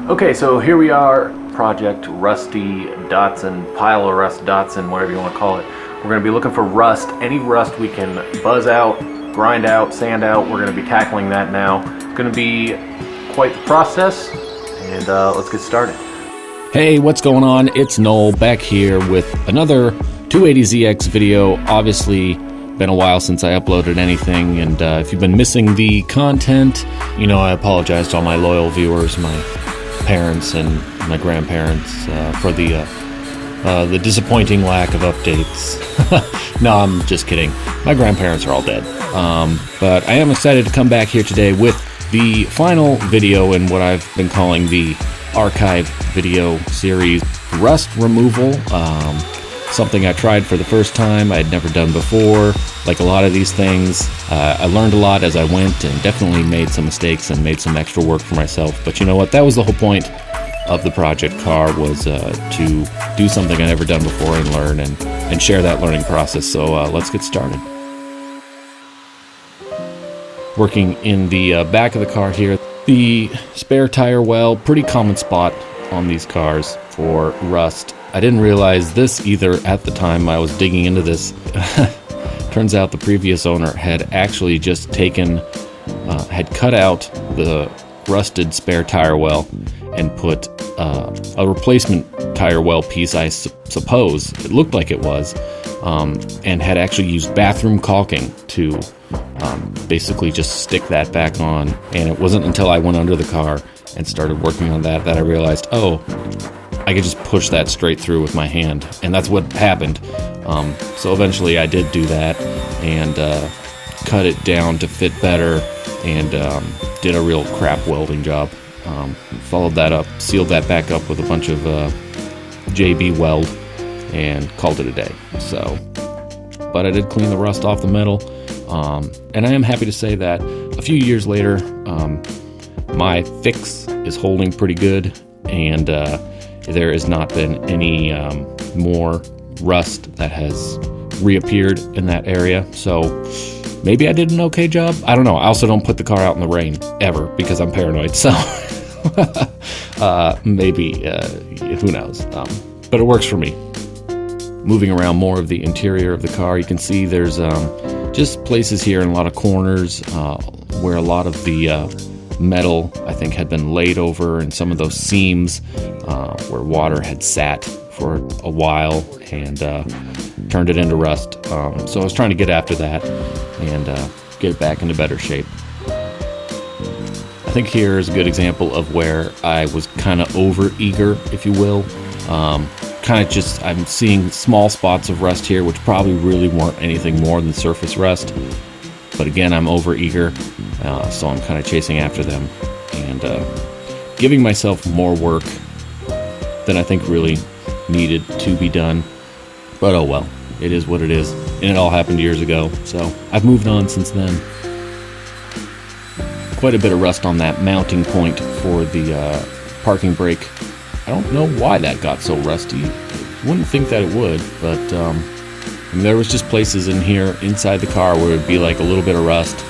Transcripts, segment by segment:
Okay, so here we are, Project Rusty Datsun, Pile of Rust Datsun, whatever you want to call it. We're going to be looking for rust, any rust we can buzz out, grind out, sand out. We're going to be tackling that now. It's going to be quite the process, and let's get started. Hey, what's going on? It's Noel back here with another 280ZX video. Obviously, been a while since I uploaded anything, and if you've been missing the content, you know, I apologize to all my loyal viewers, my parents and my grandparents for the disappointing lack of updates. No, I'm just kidding. My grandparents are all dead. But I am excited to come back here today with the final video in what I've been calling the archive video series, rust removal. Something I tried for the first time, I had never done before. Like a lot of these things, I learned a lot as I went and definitely made some mistakes and made some extra work for myself. But you know what? That was the whole point of the project car, was to do something I never done before and learn and share that learning process. So let's get started. Working in the back of the car here, the spare tire well, pretty common spot on these cars for rust. I didn't realize this either at the time I was digging into this. Turns out the previous owner had actually just taken, had cut out the rusted spare tire well and put a replacement tire well piece, I suppose, it looked like it was, and had actually used bathroom caulking to basically just stick that back on. And it wasn't until I went under the car and started working on that I realized, oh, I could just push that straight through with my hand, and that's what happened. So eventually I did do that and cut it down to fit better, and did a real crap welding job. Followed that up, sealed that back up with a bunch of JB weld, and called it a day. So, but I did clean the rust off the metal, and I am happy to say that a few years later, my fix is holding pretty good, and there has not been any more rust that has reappeared in that area. So maybe I did an okay job. I don't know. I also don't put the car out in the rain ever because I'm paranoid. So maybe, who knows? But it works for me. Moving around more of the interior of the car, you can see there's just places here and a lot of corners where a lot of the metal, I think, had been laid over, and some of those seams where water had sat for a while and turned it into rust. So I was trying to get after that and get it back into better shape. I think here is a good example of where I was kind of over eager, if you will. Kind of just, I'm seeing small spots of rust here, which probably really weren't anything more than surface rust. But again, I'm over eager, so I'm kind of chasing after them and giving myself more work than I think really needed to be done. But oh well, it is what it is, and it all happened years ago, so I've moved on since then. Quite a bit of rust on that mounting point for the parking brake. I don't know why that got so rusty. Wouldn't think that it would, but I mean, there was just places in here inside the car where it would be like a little bit of rust.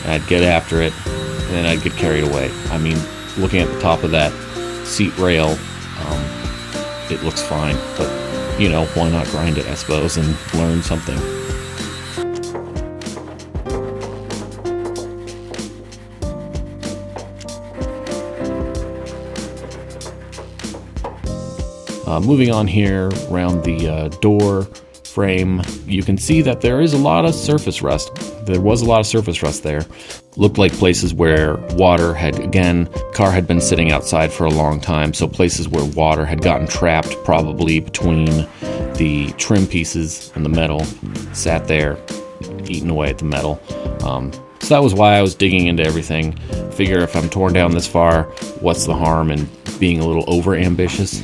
I'd get after it, and then I'd get carried away. I mean, looking at the top of that seat rail, it looks fine, but you know, why not grind it, I suppose, and learn something. Moving on here around the door frame, you can see that there is a lot of surface rust. There was a lot of surface rust there. Looked like places where water had, again, car had been sitting outside for a long time, so places where water had gotten trapped probably between the trim pieces and the metal, sat there, eating away at the metal. So that was why I was digging into everything. Figure if I'm torn down this far, what's the harm in being a little over ambitious?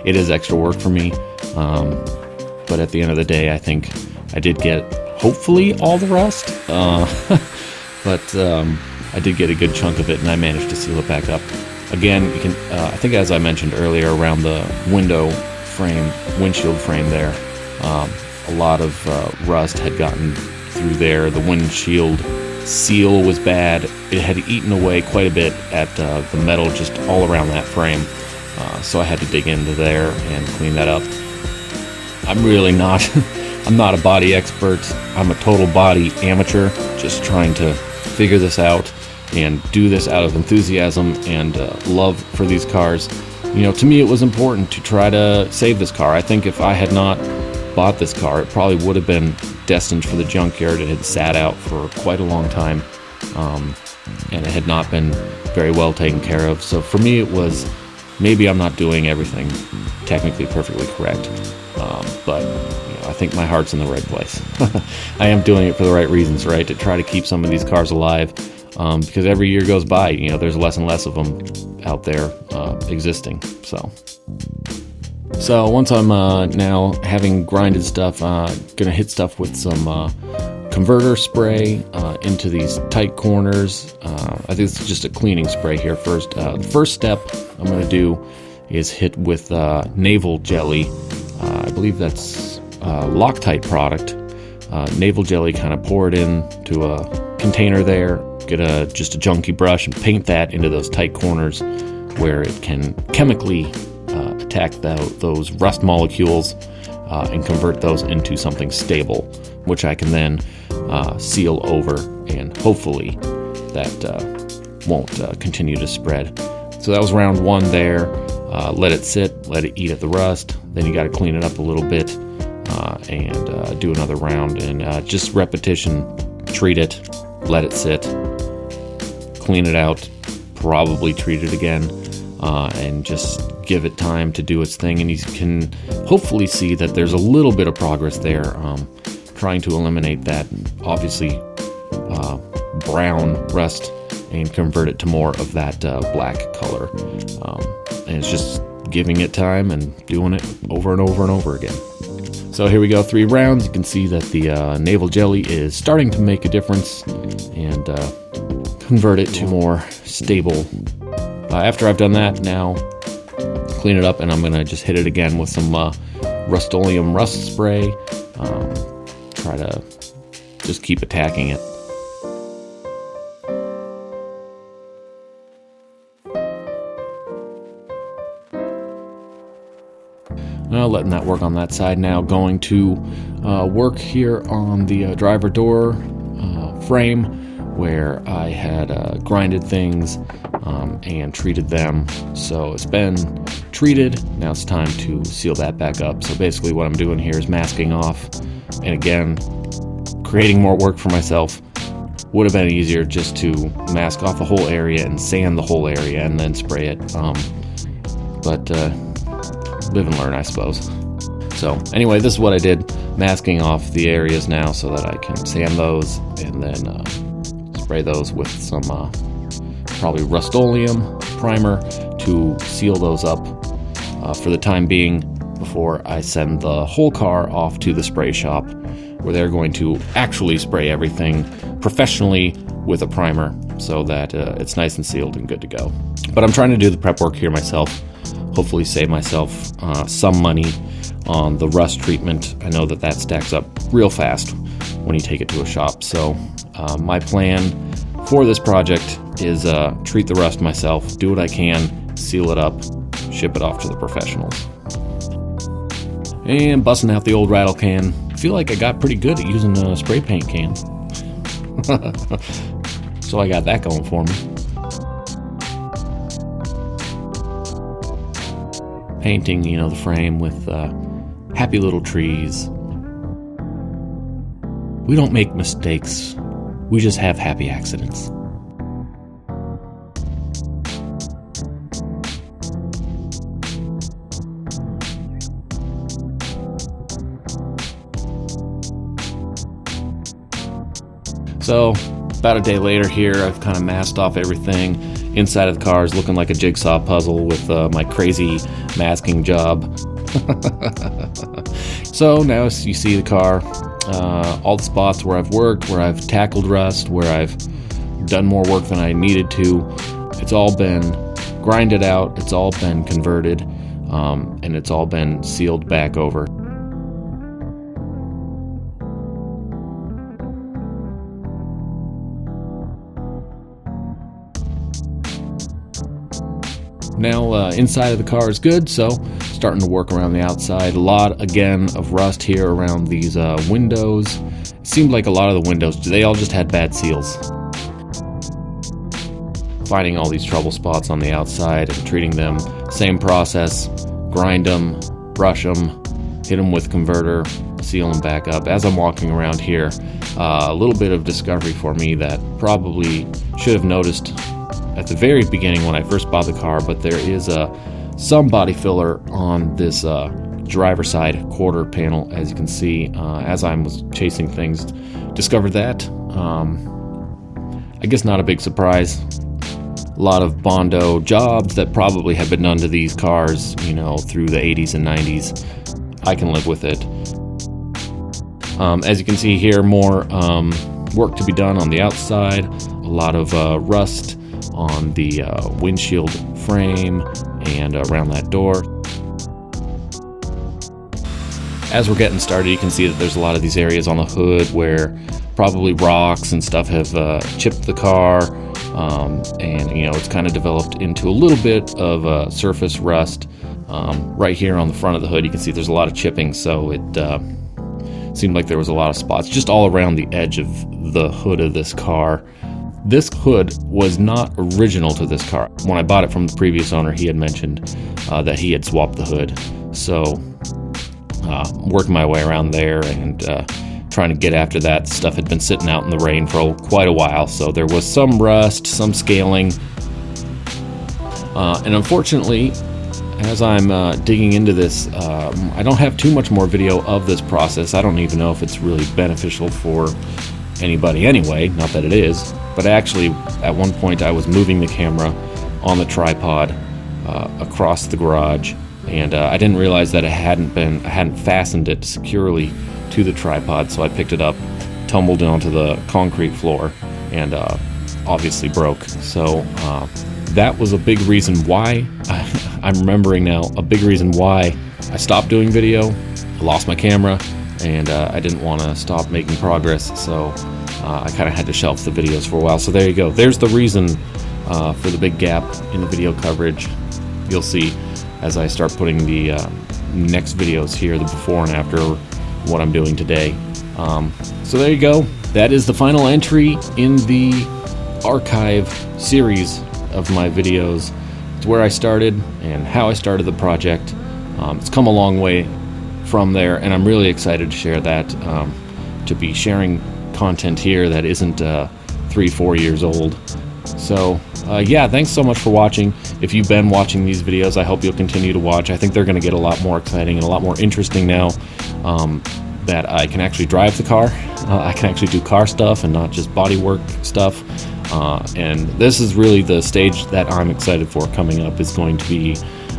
It is extra work for me. But at the end of the day, I think I did get, hopefully, all the rust. But I did get a good chunk of it, and I managed to seal it back up. Again, you can, I think as I mentioned earlier, around the windshield frame there, a lot of rust had gotten through there. The windshield seal was bad. It had eaten away quite a bit at the metal just all around that frame. So I had to dig into there and clean that up. I'm really not, I'm not a body expert. I'm a total body amateur, just trying to figure this out and do this out of enthusiasm and love for these cars. You know, to me it was important to try to save this car. I think if I had not bought this car, it probably would have been destined for the junkyard. It had sat out for quite a long time, and it had not been very well taken care of. So for me, it was, maybe I'm not doing everything technically perfectly correct, but you know, I think my heart's in the right place. I am doing it for the right reasons, right? To try to keep some of these cars alive, because every year goes by, you know, there's less and less of them out there existing. So once I'm now having grinded stuff, gonna hit stuff with some converter spray into these tight corners. I think it's just a cleaning spray here first. The first step I'm gonna do is hit with Naval Jelly. I believe that's Loctite product. Naval Jelly, kind of pour it into a container there, get just a junky brush and paint that into those tight corners where it can chemically attack those rust molecules and convert those into something stable, which I can then seal over, and hopefully that won't continue to spread. So that was round one there. Let it sit, let it eat at the rust. Then you got to clean it up a little bit and do another round, and just repetition. Treat it, let it sit, clean it out, probably treat it again, and just give it time to do its thing. And you can hopefully see that there's a little bit of progress there, trying to eliminate that obviously brown rust and convert it to more of that black color. And it's just giving it time and doing it over and over and over again. So here we go, 3 rounds. You can see that the Naval Jelly is starting to make a difference and convert it to more stable. After I've done that, now clean it up, and I'm going to just hit it again with some Rust-Oleum rust spray. Try to just keep attacking it. Now letting that work on that side. Now going to work here on the driver door frame, where I had grinded things and treated them. So it's been treated. Now it's time to seal that back up. So basically what I'm doing here is masking off, and again, creating more work for myself. Would have been easier just to mask off the whole area and sand the whole area and then spray it. But live and learn, I suppose. So anyway, this is what I did, masking off the areas now so that I can sand those and then spray those with some probably Rust-Oleum primer to seal those up for the time being, before I send the whole car off to the spray shop, where they're going to actually spray everything professionally with a primer so that it's nice and sealed and good to go. But I'm trying to do the prep work here myself, hopefully save myself some money on the rust treatment. I know that stacks up real fast when you take it to a shop. So my plan for this project is treat the rust myself, do what I can, seal it up, ship it off to the professionals. And busting out the old rattle can. I feel like I got pretty good at using a spray paint can. So I got that going for me. Painting, the frame with happy little trees. We don't make mistakes. We just have happy accidents. So, about a day later here, I've kind of masked off everything. Inside of the car is looking like a jigsaw puzzle with my crazy masking job. So now you see the car, all the spots where I've worked, where I've tackled rust, where I've done more work than I needed to. It's all been grinded out, it's all been converted, and it's all been sealed back over. Now inside of the car is good, so starting to work around the outside. A lot, again, of rust here around these windows. It seemed like a lot of the windows, they all just had bad seals. Finding all these trouble spots on the outside and treating them, same process, grind them, brush them, hit them with converter, seal them back up. As I'm walking around here, a little bit of discovery for me that probably should have noticed at the very beginning when I first bought the car, but there is some body filler on this driver side quarter panel, as you can see. As I was chasing things, discovered that. I guess not a big surprise. A lot of Bondo jobs that probably have been done to these cars, you know, through the 80s and 90s. I can live with it. As you can see here, more work to be done on the outside. A lot of rust on the windshield frame and around that door. As we're getting started, you can see that there's a lot of these areas on the hood where probably rocks and stuff have chipped the car, and you know, it's kind of developed into a little bit of surface rust. Right here on the front of the hood, you can see there's a lot of chipping, so it seemed like there was a lot of spots just all around the edge of the hood of this car. This hood was not original to this car. When I bought it from the previous owner, he had mentioned that he had swapped the hood. So working my way around there and trying to get after that. Stuff had been sitting out in the rain for quite a while, so there was some rust, some scaling. And unfortunately, as I'm digging into this, I don't have too much more video of this process. I don't even know if it's really beneficial for anybody anyway, not that it is. But actually, at one point I was moving the camera on the tripod across the garage, and I didn't realize that I hadn't fastened it securely to the tripod, so I picked it up, tumbled onto the concrete floor, and obviously broke. So that was a big reason why, I'm remembering now, a big reason why I stopped doing video. I lost my camera, and I didn't want to stop making progress, so I kind of had to shelf the videos for a while. So there you go. There's the reason for the big gap in the video coverage. You'll see as I start putting the next videos here, the before and after what I'm doing today. So there you go. That is the final entry in the archive series of my videos. It's where I started and how I started the project. It's come a long way from there, and I'm really excited to share that, to be sharing content here that isn't 3-4 years old. So yeah, thanks so much for watching. If you've been watching these videos, I hope you'll continue to watch. I think they're going to get a lot more exciting and a lot more interesting now that I can actually drive the car. I can actually do car stuff and not just bodywork stuff. And this is really the stage that I'm excited for coming up, is going to be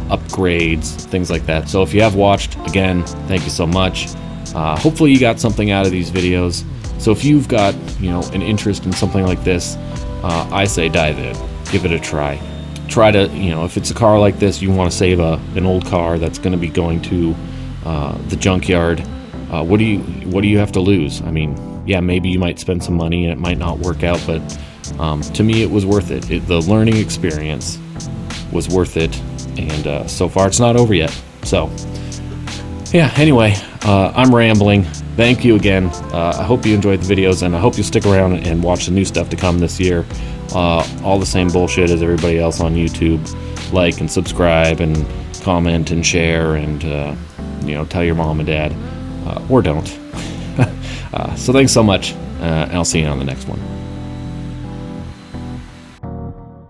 upgrades, things like that. So if you have watched, again, thank you so much. Hopefully you got something out of these videos. So if you've got, you know, an interest in something like this, I say dive in, give it a try. Try to, you know, if it's a car like this, you want to save an old car that's going to be going to the junkyard. What do you have to lose? I mean, yeah, maybe you might spend some money and it might not work out, but to me, it was worth it. The learning experience was worth it, and so far it's not over yet. So yeah, anyway, I'm rambling. Thank you again. I hope you enjoyed the videos, and I hope you'll stick around and watch the new stuff to come this year. All the same bullshit as everybody else on YouTube. Like and subscribe and comment and share, and you know, tell your mom and dad, or don't. So thanks so much, and I'll see you on the next one.